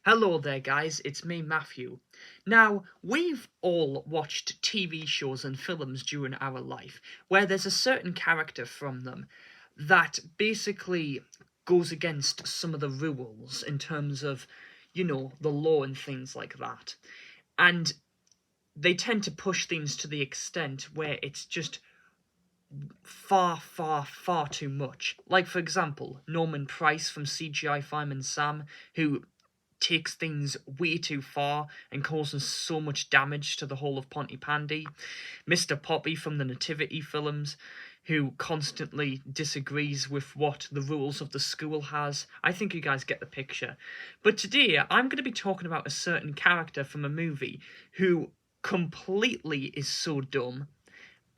Hello there, guys, it's me, Matthew. Now, we've all watched TV shows and films during our life where there's a certain character from them that basically goes against some of the rules in terms of, the law and things like that. And they tend to push things to the extent where it's just far, far, far too much. Like, for example, Norman Price from CGI Fireman Sam, who takes things way too far and causes so much damage to the whole of Pontypandy. Mr. Poppy from the Nativity films, who constantly disagrees with what the rules of the school has. I think you guys get the picture. But today, I'm going to be talking about a certain character from a movie who completely is so dumb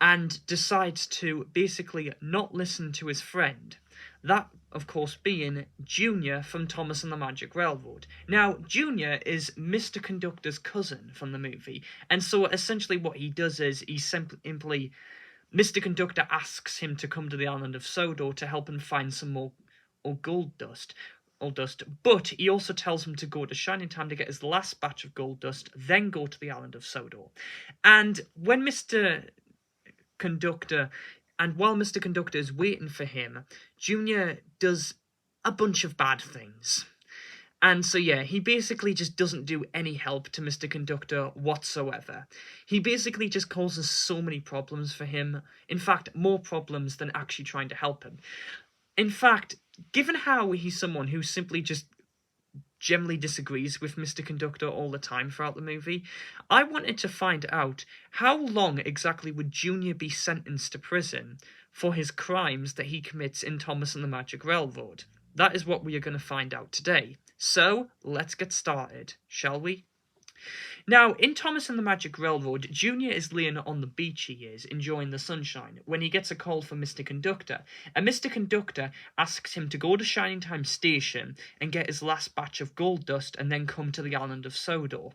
and decides to basically not listen to his friend. That, of course, being Junior from Thomas and the Magic Railroad. Now, Junior is Mr. Conductor's cousin from the movie, and so essentially what he does is he simply Mr. Conductor asks him to come to the island of Sodor to help him find some more gold dust. But he also tells him to go to Shining Time to get his last batch of gold dust, then go to the island of Sodor. And when Mr. Conductor, and while Mr. Conductor is waiting for him, Junior does a bunch of bad things. And so, yeah, he basically just doesn't do any help to Mr. Conductor whatsoever. He basically just causes so many problems for him. In fact, more problems than actually trying to help him. In fact, given how he's someone who simply just generally disagrees with Mr. Conductor all the time throughout the movie, I wanted to find out how long exactly would Junior be sentenced to prison for his crimes that he commits in Thomas and the Magic Railroad. That is what we are going to find out today. So, let's get started, shall we? Now, in Thomas and the Magic Railroad, Junior is laying on the beach he is, enjoying the sunshine, when he gets a call from Mr. Conductor, and Mr. Conductor asks him to go to Shining Time Station and get his last batch of gold dust and then come to the island of Sodor.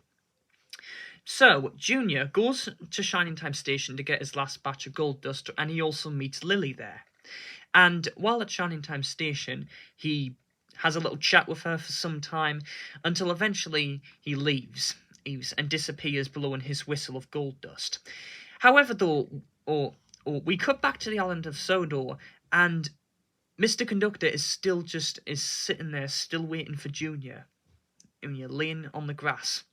So, Junior goes to Shining Time Station to get his last batch of gold dust, and he also meets Lily there. And while at Shining Time Station, he has a little chat with her for some time, until eventually he leaves and disappears blowing his whistle of gold dust. However, though, we cut back to the island of Sodor, and Mr. Conductor is sitting there, still waiting for Junior, laying on the grass.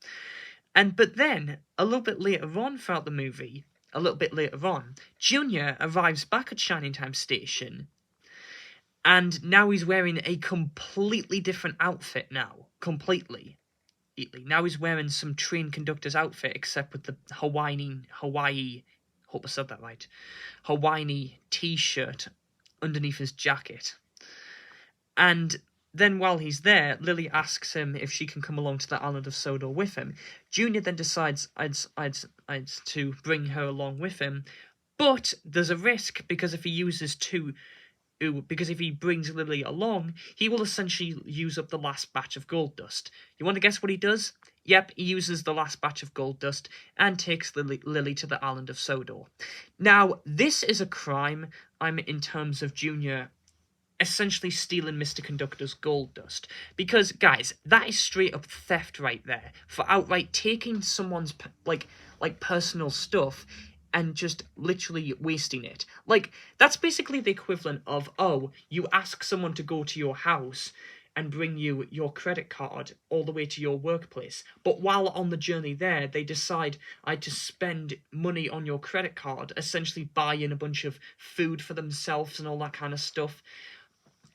But then, a little bit later on throughout the movie, Junior arrives back at Shining Time Station, and now he's wearing a completely different outfit now. Completely. Now he's wearing some train conductor's outfit, except with the Hawaii, hope I said that right, Hawaii t-shirt underneath his jacket. And then while he's there, Lily asks him if she can come along to the island of Sodor with him. Junior then decides to bring her along with him, but there's a risk because if he brings Lily along, he will essentially use up the last batch of gold dust. You want to guess what he does? Yep, he uses the last batch of gold dust and takes Lily to the island of Sodor. Now, this is a crime, in terms of Junior essentially stealing Mr. Conductor's gold dust. Because, guys, that is straight up theft right there. For outright taking someone's, personal stuff and just literally wasting it. That's basically the equivalent of, you ask someone to go to your house and bring you your credit card all the way to your workplace. But while on the journey there, they decide to spend money on your credit card, essentially buying a bunch of food for themselves and all that kind of stuff.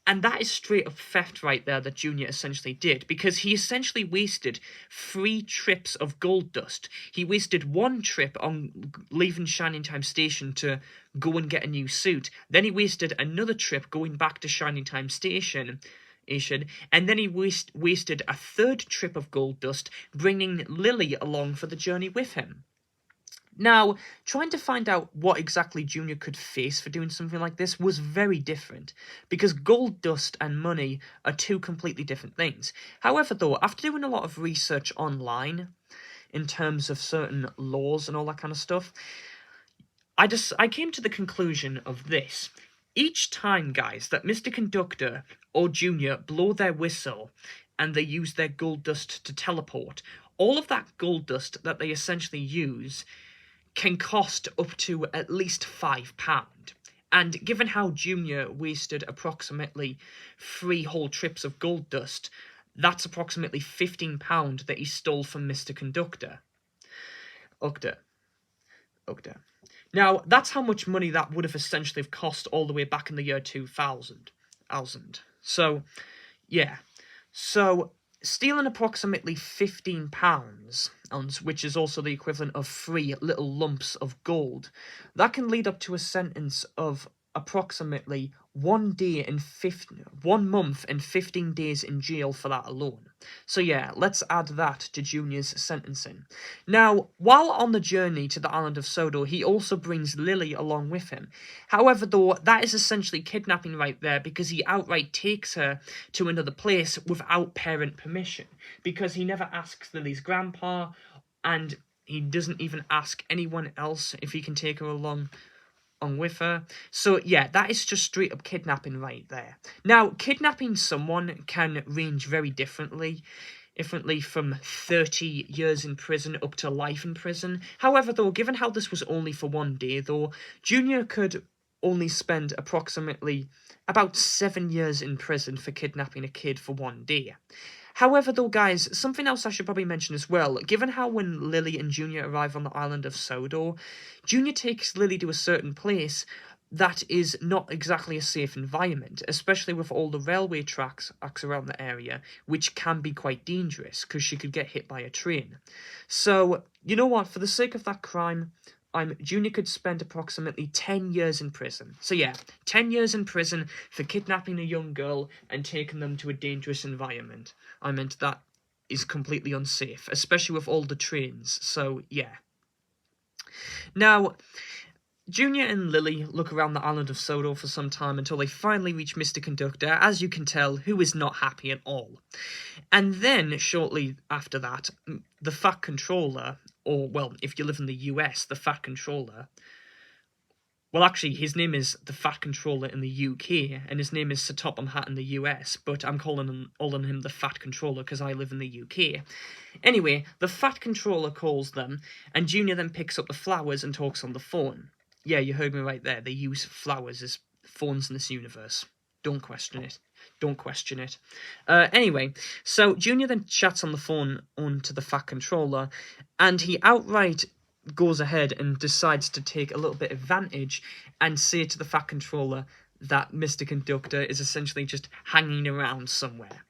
And that is straight up theft right there that Junior essentially did, because he essentially wasted 3 trips of gold dust. He wasted 1 trip on leaving Shining Time Station to go and get a new suit. Then he wasted another trip going back to Shining Time Station. And then he wasted a 3rd trip of gold dust, bringing Lily along for the journey with him. Now, trying to find out what exactly Junior could face for doing something like this was very different, because gold dust and money are 2 completely different things. However, though, after doing a lot of research online, in terms of certain laws and all that kind of stuff, I came to the conclusion of this. Each time, guys, that Mr. Conductor or Junior blow their whistle and they use their gold dust to teleport, all of that gold dust that they essentially use can cost up to at least £5. And given how Junior wasted approximately 3 whole trips of gold dust, that's approximately £15 that he stole from Mr. Conductor. Ugda. Now, that's how much money that would have essentially have cost all the way back in the year 2000. So, yeah. So, stealing approximately £15, which is also the equivalent of 3 little lumps of gold, that can lead up to a sentence of approximately 1 month and 15 days in jail for that alone. So yeah, let's add that to Junior's sentencing. Now, while on the journey to the island of Sodo, he also brings Lily along with him. However, though, that is essentially kidnapping right there, because he outright takes her to another place without parent permission, because he never asks Lily's grandpa, and he doesn't even ask anyone else if he can take her along with her. So yeah, that is just straight up kidnapping right there. Now, kidnapping someone can range very differently from 30 years in prison up to life in prison. However, though, given how this was only for 1 day, though, Junior could only spend approximately about 7 years in prison for kidnapping a kid for 1 day. However, though, guys, something else I should probably mention as well, given how when Lily and Junior arrive on the island of Sodo, Junior takes Lily to a certain place that is not exactly a safe environment, especially with all the railway tracks around the area, which can be quite dangerous, because she could get hit by a train. So, you know what, for the sake of that crime, Junior could spend approximately 10 years in prison. So yeah, 10 years in prison for kidnapping a young girl and taking them to a dangerous environment. That is completely unsafe, especially with all the trains. So yeah. Now, Junior and Lily look around the island of Sodo for some time until they finally reach Mr. Conductor, as you can tell, who is not happy at all. And then, shortly after that, the Fat Controller, or, well, if you live in the US, the Fat Controller, well, actually, his name is the Fat Controller in the UK, and his name is Sir Topham Hatt in the US, but I'm calling him the Fat Controller because I live in the UK. Anyway, the Fat Controller calls them, and Junior then picks up the flowers and talks on the phone. Yeah, you heard me right there. They use flowers as phones in this universe. Don't question it. Anyway, so Junior then chats on the phone onto the Fat Controller, and he outright goes ahead and decides to take a little bit of advantage and say to the Fat Controller that Mr. Conductor is essentially just hanging around somewhere.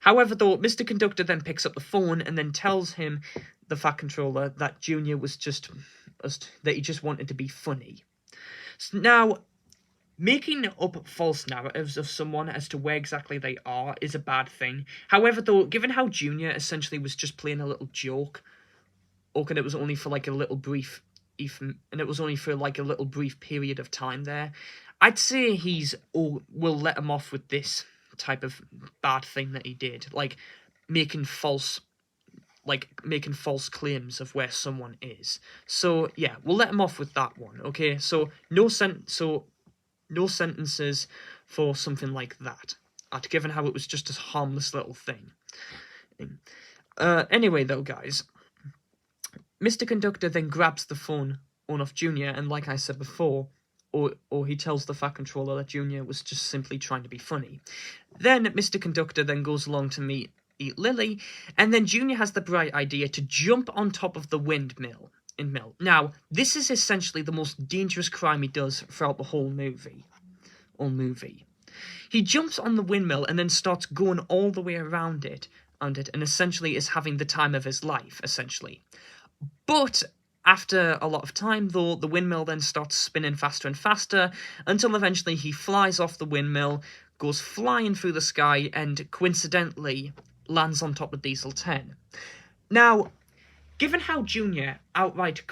However, though, Mr. Conductor then picks up the phone and then tells him, the Fat Controller, that Junior was that he just wanted to be funny. So now, making up false narratives of someone as to where exactly they are is a bad thing. However, though, given how Junior essentially was just playing a little joke, and it was only for like a little brief period of time there, I'd say we'll let him off with this type of bad thing that he did, like making false claims of where someone is. So yeah, we'll let him off with that one. Okay, so no sentences for something like that, given how it was just a harmless little thing. Anyway, though, guys, Mr. Conductor then grabs the phone off Junior, and like I said before, or he tells the Fat Controller that Junior was just simply trying to be funny. Then Mr. Conductor then goes along to meet Lily, and then Junior has the bright idea to jump on top of the windmill. Now, this is essentially the most dangerous crime he does throughout the whole movie. He jumps on the windmill and then starts going all the way around it, and essentially is having the time of his life, essentially. But after a lot of time, though, the windmill then starts spinning faster and faster, until eventually he flies off the windmill, goes flying through the sky, and coincidentally lands on top of Diesel 10. Now, Given how Junior outright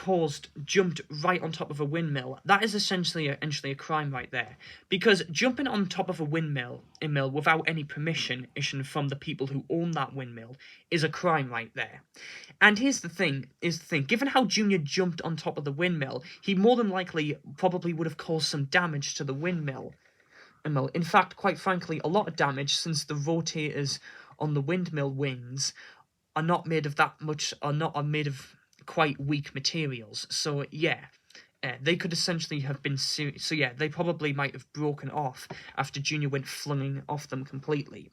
jumped right on top of a windmill, that is essentially a crime right there. Because jumping on top of a windmill without any permission from the people who own that windmill is a crime right there. And here's the thing, given how Junior jumped on top of the windmill, he more than likely probably would have caused some damage to the windmill. In fact, quite frankly, a lot of damage, since the rotators on the windmill wings are not made of that much, are made of quite weak materials. So yeah, they could essentially have been so yeah, they probably might have broken off after Junior went flinging off them completely.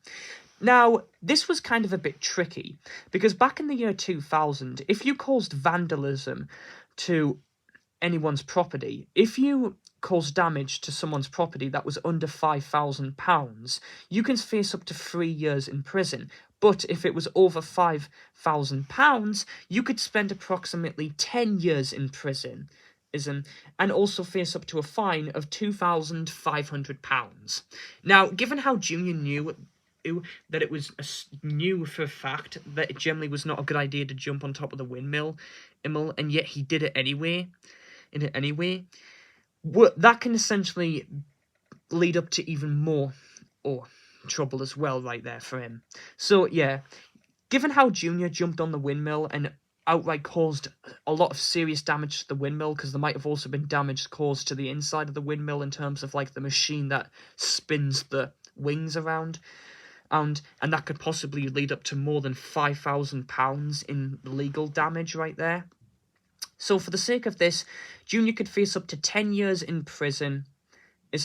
Now, this was kind of a bit tricky, because back in the year 2000, if you caused vandalism to anyone's property, if you caused damage to someone's property that was under £5,000, you can face up to 3 years in prison. But if it was over £5,000, you could spend approximately 10 years in prison, and also face up to a fine of £2,500. Now, given how Junior knew that it was knew for a fact that it generally was not a good idea to jump on top of the windmill, and yet he did it anyway, that can essentially lead up to even more trouble as well right there for him. So yeah, given how Junior jumped on the windmill and outright caused a lot of serious damage to the windmill, because there might have also been damage caused to the inside of the windmill in terms of like the machine that spins the wings around, and that could possibly lead up to more than £5,000 in legal damage right there. So for the sake of this, Junior could face up to 10 years in prison,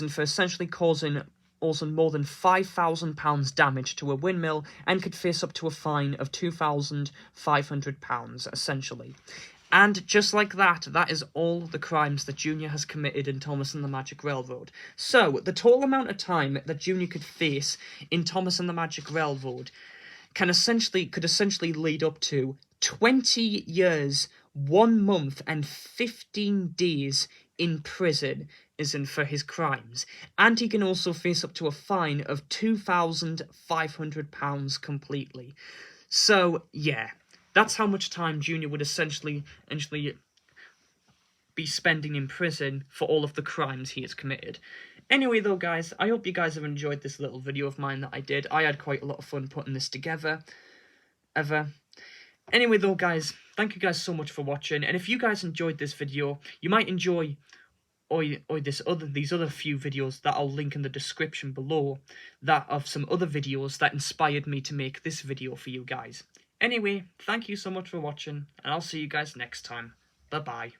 for essentially causing more than £5,000 damage to a windmill, and could face up to a fine of £2,500, essentially. And just like that, that is all the crimes that Junior has committed in Thomas and the Magic Railroad. So, the total amount of time that Junior could face in Thomas and the Magic Railroad could essentially lead up to 20 years, 1 month, and 15 days in prison for his crimes, and he can also face up to a fine of £2,500 completely. So yeah, that's how much time Junior would essentially be spending in prison for all of the crimes he has committed. Anyway though guys, I hope you guys have enjoyed this little video of mine that I did. I had quite a lot of fun putting this together. Anyway though guys, thank you guys so much for watching, and if you guys enjoyed this video, you might enjoy these other few videos that I'll link in the description below, that of some other videos that inspired me to make this video for you guys. Anyway, thank you so much for watching, and I'll see you guys next time. Bye bye.